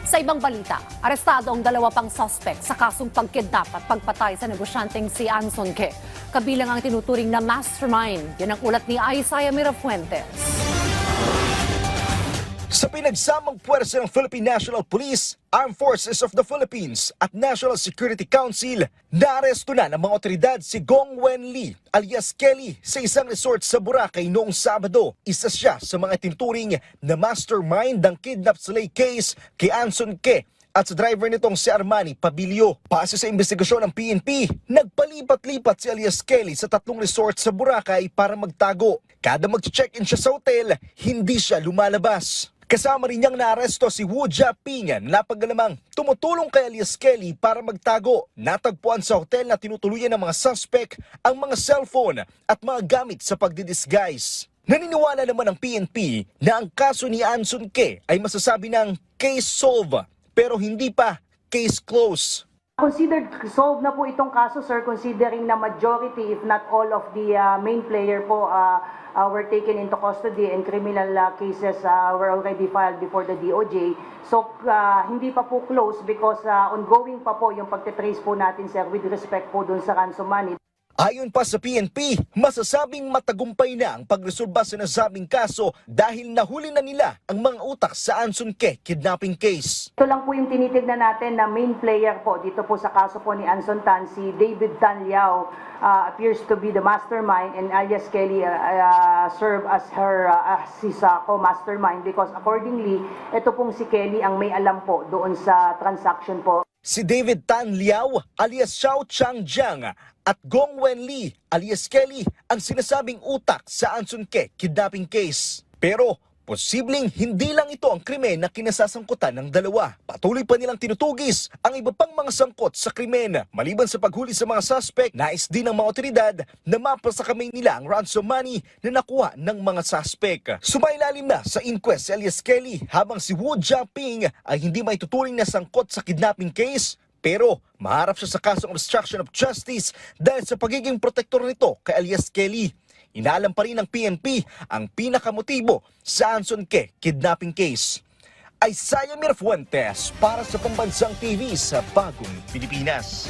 Sa ibang balita, arestado ang dalawa pang suspect sa kasong pagkidnap at pagpatay sa negosyanteng si Anson Ke. Kabilang ang tinuturing na mastermind. Yan ang ulat ni Isaiah Mirafuentes. Sa pinagsamang puwersa ng Philippine National Police, Armed Forces of the Philippines at National Security Council, naaresto na ng mga otoridad si Gong Wen Lee alias Kelly sa isang resort sa Boracay noong Sabado. Isa siya sa mga tinuturing na mastermind ng kidnap slay case kay Anson Ke at sa driver nitong si Armani Pabilio. Base sa investigasyon ng PNP, nagpalipat-lipat si alias Kelly sa 3 resort sa Boracay para magtago. Kada mag-check-in siya sa hotel, hindi siya lumalabas. Kasama rin niyang naaresto si Wu Jiaping na napag-alamang tumutulong kay alias Kelly para magtago. Natagpuan sa hotel na tinutuluyan ng mga suspect ang mga cellphone at mga gamit sa pagdidisguise. Naniniwala naman ang PNP na ang kaso ni Anson Ke ay masasabi ng case solved pero hindi pa case closed. Considered solved na po itong kaso, sir, considering na majority, if not all of the main player po were taken into custody and criminal cases were already filed before the DOJ. So, hindi pa po closed because ongoing pa po yung pagtitrace po natin, sir, with respect po dun sa ransom money. Ayon pa sa PNP, masasabing matagumpay na ang pagresolba sa nasabing kaso dahil nahuli na nila ang mga utak sa Anson Ke kidnapping case. Ito lang po yung tinitignan natin na main player po dito po sa kaso po ni Anson Tan, si David Tan Liao appears to be the mastermind and alias Kelly serve as his co-mastermind because accordingly, ito pong si Kelly ang may alam po doon sa transaction po. Si David Tan Liao alias Xiao Changjiang at Gong Wen Lee alias Kelly ang sinasabing utak sa Anson Ke kidnapping case. Pero posibleng hindi lang ito ang krimen na kinasasangkutan ng dalawa. Patuloy pa nilang tinutugis ang iba pang mga sangkot sa krimen. Maliban sa paghuli sa mga suspect, nais din ng mga otoridad na mapasa kamay nila ang ransom money na nakuha ng mga suspect. Sumailalim na sa inquest si alias Kelly habang si Wu Jiaping ay hindi maituturing na sangkot sa kidnapping case. Pero maharap siya sa kasong obstruction of justice dahil sa pagiging protektor nito kay alias Kelly. Inaalam pa rin ng PNP ang pinakamotibo sa Anson Ke kidnapping case. Isaiah Mirafuentes para sa Pambansang TV sa Bagong Pilipinas.